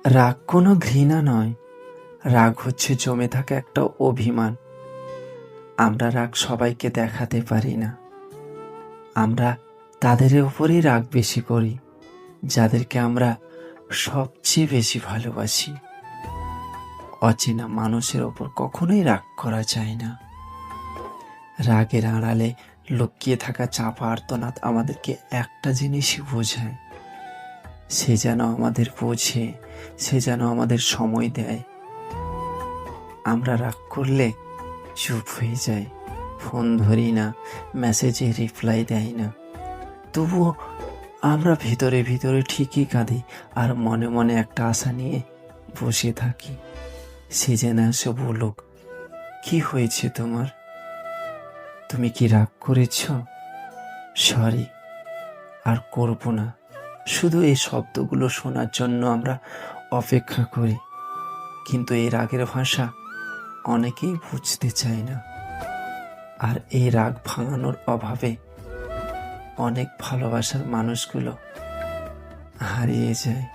রাগ কোনো ঘৃণা নয়, রাগ হচ্ছে জমে থাকা একটা অভিমান। আমরা রাগ সবাইকে দেখাতে পারি না। আমরা তাদের উপরই রাগ বেশি করি যাদেরকে আমরা সবচেয়ে বেশি ভালোবাসি। অচেনা মানুষের ওপর কখনোই রাগ করা যায় না। রাগের আড়ালে লুকিয়ে থাকা চাপা আর্তনাদ আমাদেরকে একটা জিনিসই বোঝায়, সে যেন আমাদের বোঝে, সে যেন আমাদের সময় দেয়। আমরা রাগ করলে চুপ হয়ে যাই, ফোন ধরি না, মেসেজে রিপ্লাই দেয় না। তবুও আমরা ভিতরে ভিতরে ঠিকই কাঁদি আর মনে মনে একটা আশা নিয়ে বসে থাকি, সে যেন এসে বলুক, কি হয়েছে তোমার? তুমি কি রাগ করেছ? সরি, আর করব না। শুধু এই শব্দগুলো শোনার জন্য আমরা অপেক্ষা করি, কিন্তু এই রাগের ভাষা অনেকেই বুঝতে চায় না। আর এই রাগ ভাঙানোর অভাবে অনেক ভালোবাসার মানুষগুলো হারিয়ে যায়।